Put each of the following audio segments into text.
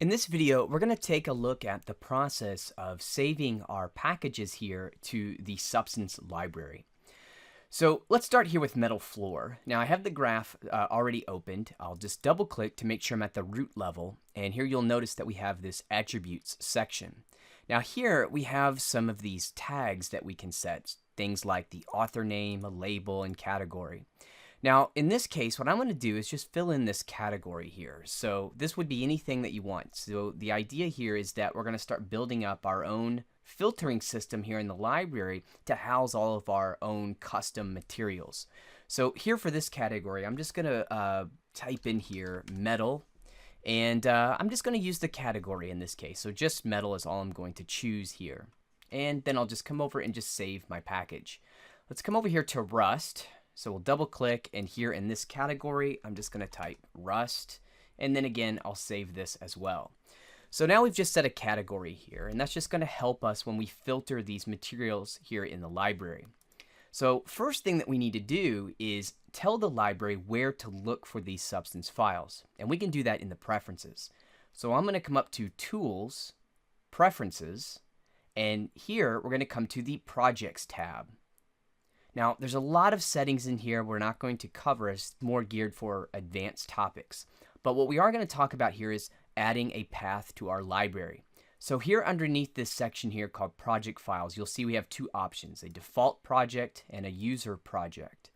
In this video, we're going to take a look at the process of saving our packages here to the substance library. So let's start here with metal floor. Now I have the graph already opened. I'll just double click to make sure I'm at the root level. And here you'll notice that we have this attributes section. Now here we have some of these tags that we can set. Things like the author name, a label, and category. Now, in this case, what I'm going to do is just fill in this category here. So this would be anything that you want. So the idea here is that we're going to start building up our own filtering system here in the library to house all of our own custom materials. So here for this category, I'm just going to type in here metal, and I'm just going to use the category in this case. So just metal is all I'm going to choose here. And then I'll just come over and just save my package. Let's come over here to Rust. So we'll double click, and here in this category, I'm just going to type Rust, and then again, I'll save this as well. So now we've just set a category here, and that's just going to help us when we filter these materials here in the library. So first thing that we need to do is tell the library where to look for these substance files, and we can do that in the preferences. So I'm going to come up to Tools, Preferences, and here we're going to come to the Projects tab. Now, there's a lot of settings in here we're not going to cover. It's more geared for advanced topics. But what we are going to talk about here is adding a path to our library. So here underneath this section here called Project Files, you'll see we have two options, a default project and a user project.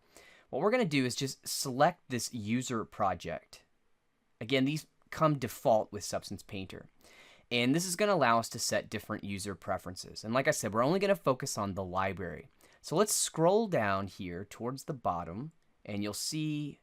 What we're going to do is just select this user project. Again, these come default with Substance Painter. And this is going to allow us to set different user preferences. And like I said, we're only going to focus on the library. So let's scroll down here towards the bottom, and you'll see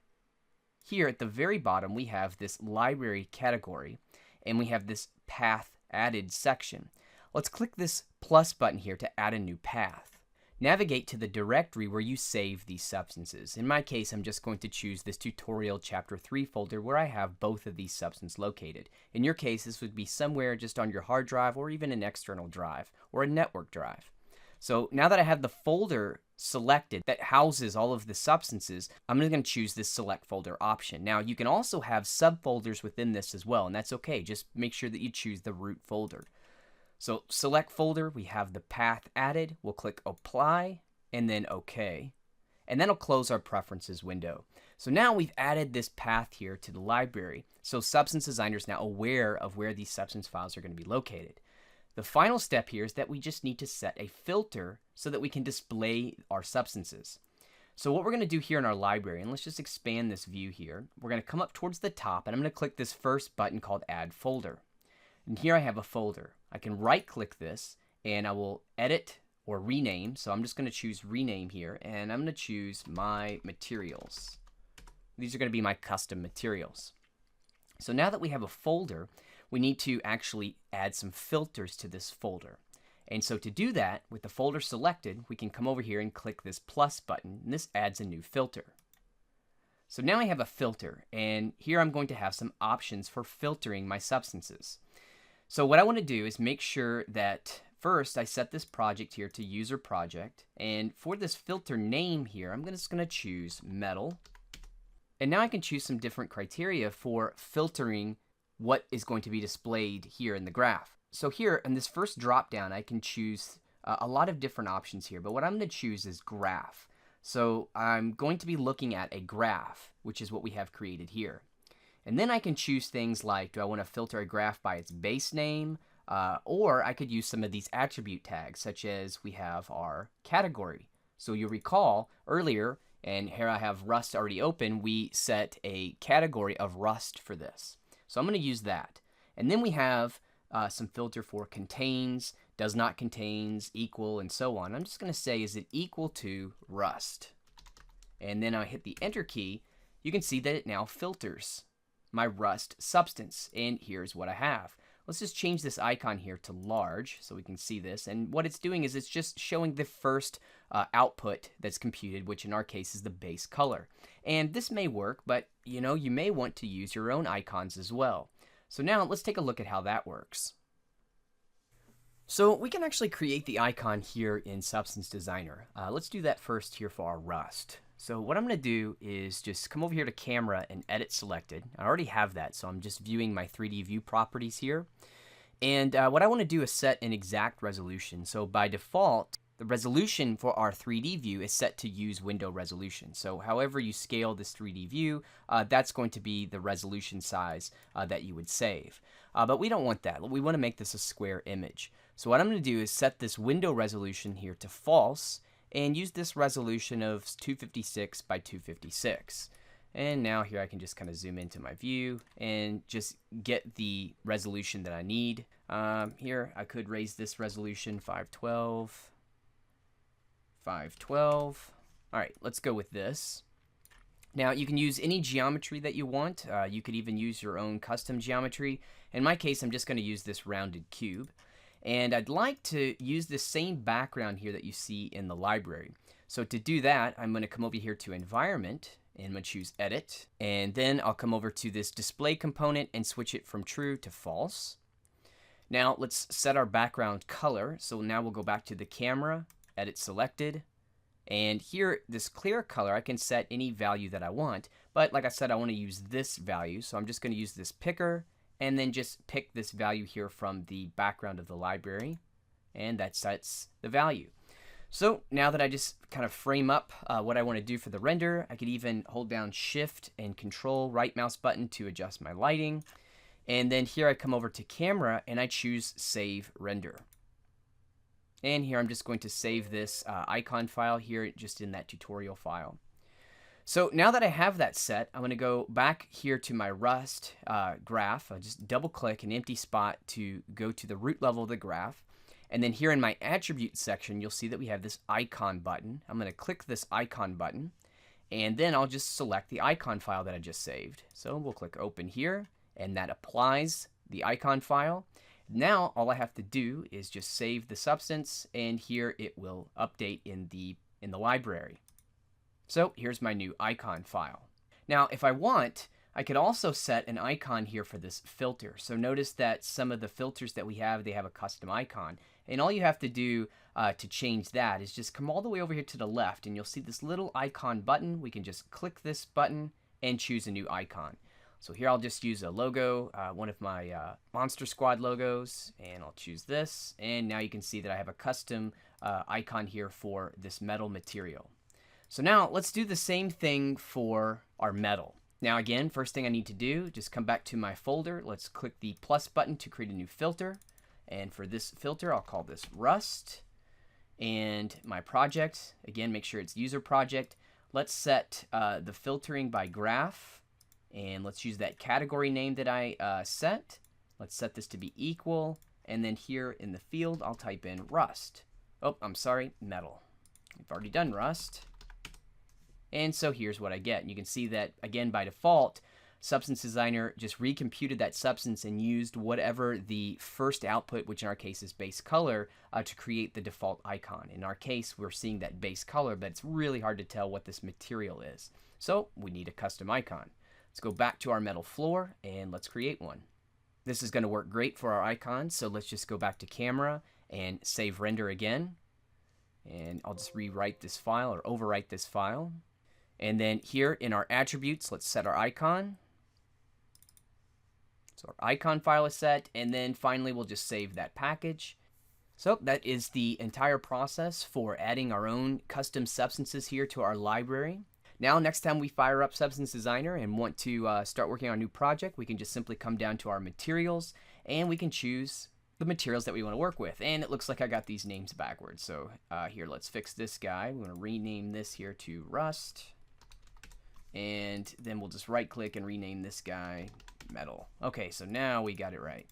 here at the very bottom we have this library category, and we have this path added section. Let's click this plus button here to add a new path. Navigate to the directory where you save these substances. In my case, I'm just going to choose this Tutorial Chapter 3 folder where I have both of these substances located. In your case, this would be somewhere just on your hard drive or even an external drive or a network drive. So now that I have the folder selected that houses all of the substances, I'm just going to choose this select folder option. Now you can also have subfolders within this as well, and that's okay. Just make sure that you choose the root folder. So select folder, we have the path added. We'll click apply and then OK. And then it'll close our preferences window. So now we've added this path here to the library. So Substance Designer is now aware of where these substance files are going to be located. The final step here is that we just need to set a filter so that we can display our substances. So what we're going to do here in our library, and let's just expand this view here, we're going to come up towards the top, and I'm going to click this first button called Add Folder. And here I have a folder. I can right-click this, and I will edit or rename. So I'm just going to choose Rename here, and I'm going to choose My Materials. These are going to be my custom materials. So now that we have a folder, we need to actually add some filters to this folder. And so to do that, with the folder selected, we can come over here and click this plus button, and this adds a new filter. So now I have a filter, and here I'm going to have some options for filtering my substances. So what I want to do is make sure that first I set this project here to user project, and for this filter name here, I'm just going to choose metal. And now I can choose some different criteria for filtering what is going to be displayed here in the graph. So here in this first drop down, I can choose a lot of different options here, but what I'm going to choose is graph. So I'm going to be looking at a graph, which is what we have created here. And then I can choose things like, do I want to filter a graph by its base name, or I could use some of these attribute tags, such as we have our category. So you'll recall earlier, and here I have Rust already open, we set a category of Rust for this. So I'm going to use that. And then we have some filter for contains, does not contains, equal, and so on. I'm just going to say, is it equal to Rust? And then I hit the Enter key. You can see that it now filters my Rust substance. And here's what I have. Let's just change this icon here to large so we can see this. And what it's doing is it's just showing the first output that's computed, which in our case is the base color. And this may work, but you may want to use your own icons as well. So now let's take a look at how that works. So we can actually create the icon here in Substance Designer. Let's do that first here for our Rust. So what I'm going to do is just come over here to camera and edit selected. I already have that, so I'm just viewing my 3D view properties here. And what I want to do is set an exact resolution. So by default, the resolution for our 3D view is set to use window resolution. So however you scale this 3D view, that's going to be the resolution size that you would save. But we don't want that. We want to make this a square image. So what I'm going to do is set this window resolution here to false and use this resolution of 256 by 256. And now here I can just kind of zoom into my view and just get the resolution that I need. Here I could raise this resolution 512. 512. All right, let's go with this. Now you can use any geometry that you want. You could even use your own custom geometry. In my case, I'm just going to use this rounded cube. And I'd like to use the same background here that you see in the library. So to do that, I'm going to come over here to Environment, and I'm going to choose Edit. And then I'll come over to this Display component and switch it from True to False. Now let's set our background color. So now we'll go back to the camera, Edit Selected. And here, this clear color, I can set any value that I want. But like I said, I want to use this value. So I'm just going to use this picker and then just pick this value here from the background of the library, and that sets the value. So now that I just kind of frame up what I want to do for the render, I could even hold down Shift and Control right mouse button to adjust my lighting. And then here I come over to camera and I choose Save Render. And here I'm just going to save this icon file here just in that tutorial file. So now that I have that set, I'm going to go back here to my Rust graph. I'll just double click an empty spot to go to the root level of the graph. And then here in my attribute section, you'll see that we have this icon button. I'm going to click this icon button, and then I'll just select the icon file that I just saved. So we'll click open here, and that applies the icon file. Now all I have to do is just save the substance, and here it will update in the library. So here's my new icon file. Now if I want, I could also set an icon here for this filter. So notice that some of the filters that we have, they have a custom icon. And all you have to do to change that is just come all the way over here to the left, and you'll see this little icon button. We can just click this button and choose a new icon. So here I'll just use a logo, one of my Monster Squad logos, and I'll choose this. And now you can see that I have a custom icon here for this metal material. So now let's do the same thing for our metal. Now again, first thing I need to do, just come back to my folder. Let's click the plus button to create a new filter. And for this filter, I'll call this Rust. And my project, again, make sure it's user project. Let's set the filtering by graph. And let's use that category name that I set. Let's set this to be equal. And then here in the field, I'll type in Rust. Oh, I'm sorry, metal. We've already done Rust. And so here's what I get. You can see that, again, by default, Substance Designer just recomputed that substance and used whatever the first output, which in our case is base color, to create the default icon. In our case, we're seeing that base color, but it's really hard to tell what this material is. So we need a custom icon. Let's go back to our metal floor and let's create one. This is going to work great for our icons, so let's just go back to camera and save render again. And I'll just rewrite this file or overwrite this file. And then here in our attributes, let's set our icon. So our icon file is set, and then finally we'll just save that package. So that is the entire process for adding our own custom substances here to our library. Now next time we fire up Substance Designer and want to start working on a new project, we can just simply come down to our materials and we can choose the materials that we want to work with. And it looks like I got these names backwards. So here, let's fix this guy. We're going to rename this here to Rust. And then we'll just right click and rename this guy Metal. Okay, so now we got it right.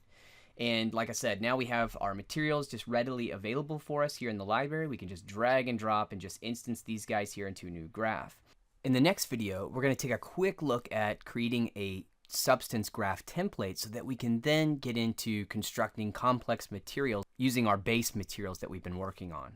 And like I said, now we have our materials just readily available for us here in the library. We can just drag and drop and just instance these guys here into a new graph. In the next video, we're going to take a quick look at creating a substance graph template so that we can then get into constructing complex materials using our base materials that we've been working on.